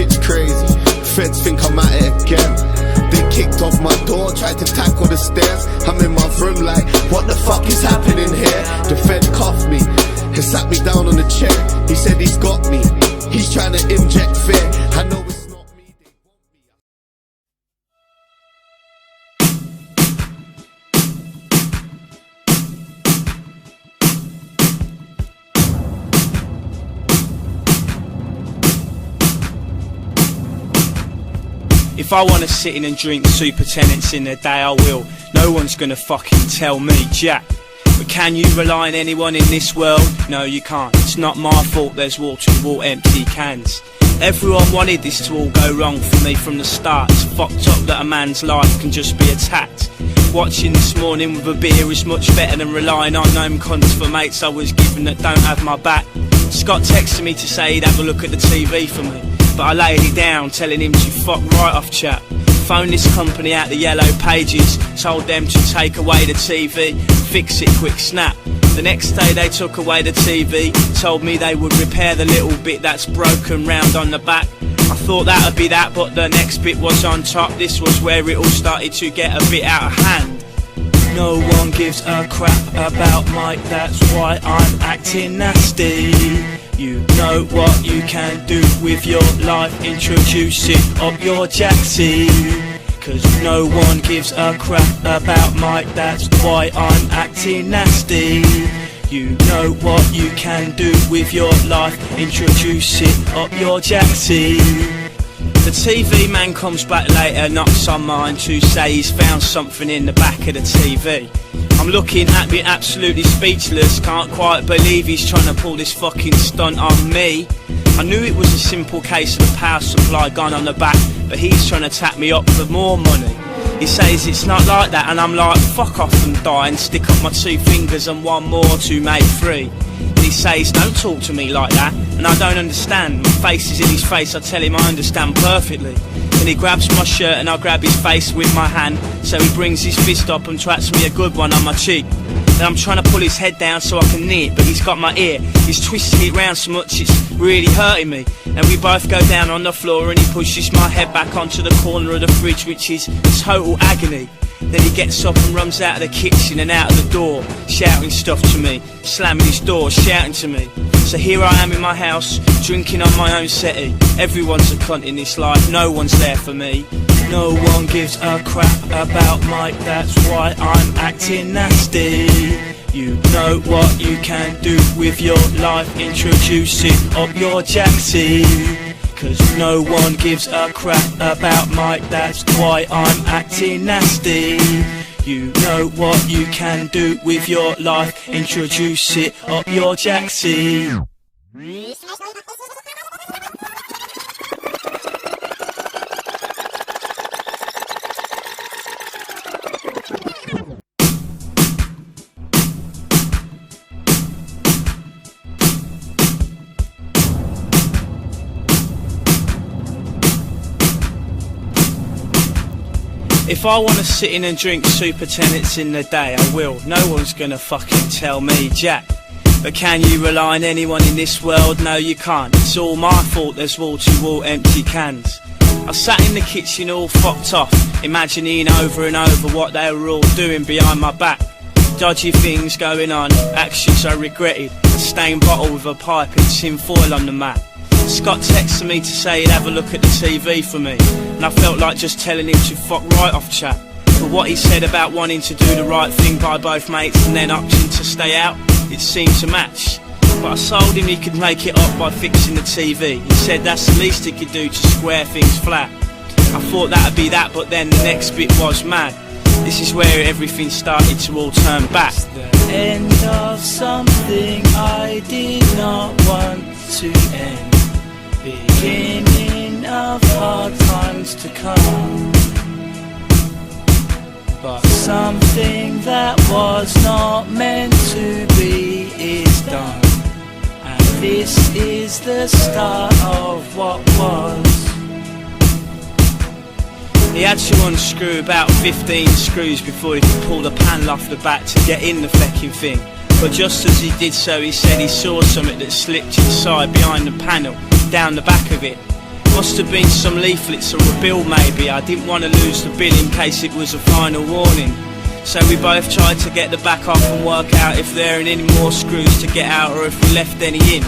shit's crazy. Feds think I'm at it again. They kicked off my door, tried to tackle the stairs. I'm in my room like, what the fuck is happening here? The Fed cuffed me, he sat me down on the chair. He said he's got me, he's trying to inject fear. I know it's not me, they want me. If I wanna sit in and drink super tenants in the day, I will. No one's gonna fucking tell me jack. But can you rely on anyone in this world? No, you can't. It's not my fault there's wall to wall empty cans. Everyone wanted this to all go wrong for me from the start. It's fucked up that a man's life can just be attacked. Watching this morning with a beer is much better than relying on them cunts for mates I was given that don't have my back. Scott texted me to say he'd have a look at the TV for me, but I laid it down, telling him to fuck right off, chap. Phoned this company out the yellow pages, told them to take away the TV, fix it quick snap. The next day they took away the TV, told me they would repair the little bit that's broken round on the back. I thought that'd be that, but the next bit was on top. This was where it all started to get a bit out of hand. No one gives a crap about Mike, that's why I'm acting nasty. You know what you can do with your life, introduce it up your jacksie. Cause no one gives a crap about Mike, that's why I'm acting nasty. You know what you can do with your life, introduce it up your jacksie. The TV man comes back later, knocks on mine to say he's found something in the back of the TV. I'm looking at me absolutely speechless, can't quite believe he's trying to pull this fucking stunt on me. I knew it was a simple case of the power supply gone on the back, but he's trying to tap me up for more money. He says it's not like that, and I'm like, fuck off and die and stick up my 2 fingers and one more to make 3. And he says, don't talk to me like that, and I don't understand. My face is in his face, I tell him I understand perfectly. And he grabs my shirt and I grab his face with my hand, so he brings his fist up and twats me a good one on my cheek. Then I'm trying to pull his head down so I can knee it, but he's got my ear. He's twisting it round so much it's really hurting me. And we both go down on the floor and he pushes my head back onto the corner of the fridge, which is total agony. Then he gets up and runs out of the kitchen and out of the door, shouting stuff to me, slamming his door, shouting to me. So here I am in my house, drinking on my own settee. Everyone's a cunt in this life, no one's there for me. No one gives a crap about Mike, that's why I'm acting nasty. You know what you can do with your life, introduce it up your jacksie. Cause no one gives a crap about Mike, that's why I'm acting nasty. You know what you can do with your life, introduce it up your jacksie. If I wanna sit in and drink super tenants in the day, I will. No one's gonna fucking tell me jack. But can you rely on anyone in this world? No, you can't. It's all my fault there's wall to wall empty cans. I sat in the kitchen all fucked off, imagining over and over what they were all doing behind my back. Dodgy things going on, actions I regretted. A stained bottle with a pipe and tin foil on the mat. Scott texted me to say he'd have a look at the TV for me, and I felt like just telling him to fuck right off, chap. But what he said about wanting to do the right thing by both mates and then opting to stay out, it seemed to match. But I told him he could make it up by fixing the TV. He said that's the least he could do to square things flat. I thought that'd be that, but then the next bit was mad. This is where everything started to all turn back. The end of something I did not want to end. Beginning of hard times to come. But something that was not meant to be is done. And this is the start of what was. He had to unscrew about 15 screws before he could pull the panel off the back to get in the fecking thing. But just as he did so, he said he saw something that slipped inside behind the panel, down the back of it. Must have been some leaflets or a bill maybe. I didn't want to lose the bill in case it was a final warning. So we both tried to get the back off and work out if there are any more screws to get out or if we left any in.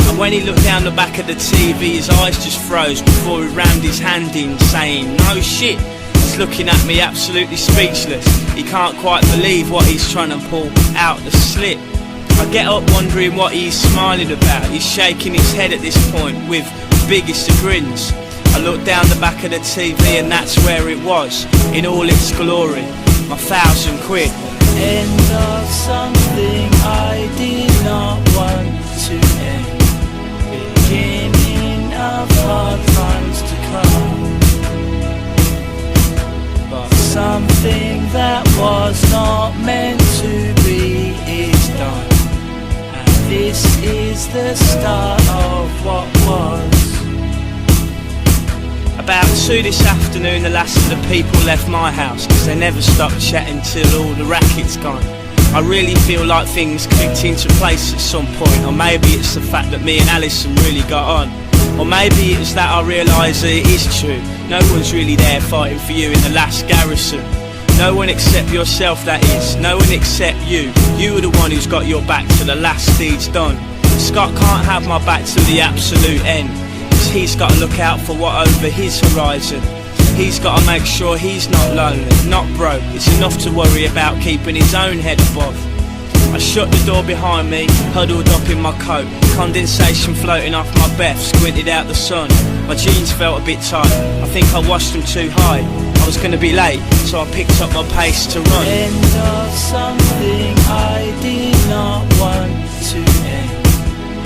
And when he looked down the back of the TV, his eyes just froze before he rammed his hand in, saying, "No shit." He's looking at me absolutely speechless. He can't quite believe what he's trying to pull out the slit. I get up wondering what he's smiling about. He's shaking his head at this point with the biggest of grins. I look down the back of the TV and that's where it was, in all its glory, my £1,000. End of something I did not want to end. Beginning of hard times to come. But something that was not meant to be is done. And this is the start of what was. About 2 this afternoon, the last of the people left my house, cause they never stopped chatting till all the racket's gone. I really feel like things clicked into place at some point, or maybe it's the fact that me and Alison really got on. Or maybe it was that I realised that it is true. No one's really there fighting for you in the last garrison. No one except yourself, that is. No one except you. You are the one who's got your back to the last deed's done. Scott can't have my back to the absolute end. He's got to look out for what over his horizon. He's got to make sure he's not lonely, not broke. It's enough to worry about keeping his own head above. I shut the door behind me, huddled up in my coat, condensation floating off my breath, squinted out the sun. My jeans felt a bit tight, I think I washed them too high. I was going to be late, so I picked up my pace to run. End of something I did not want to end.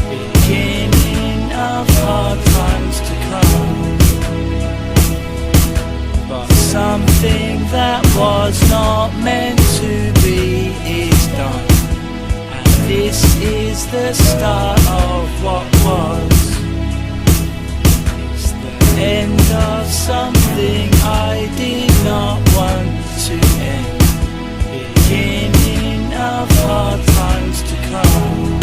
Beginning of hard times to come. But something that was not meant to be is done. And this is the start of what was. It's the end of something I did not want to end. Beginning of hard times to come.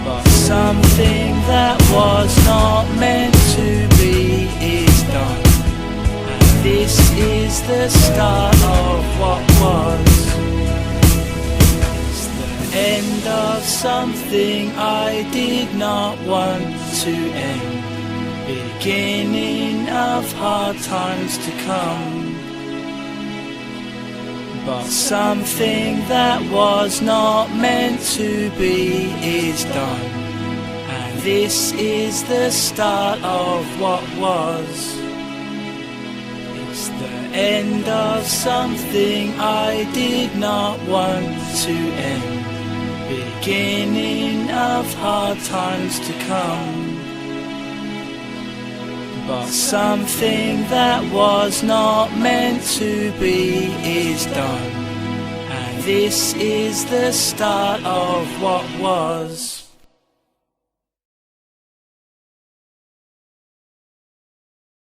But something that was not meant to be is done. And this is the start of what was. It's the end of something I did not want to end. Beginning of hard times to come. But something that was not meant to be is done. And this is the start of what was. It's the end of something I did not want to end. Beginning of hard times to come. But something that was not meant to be is done. And this is the start of what was.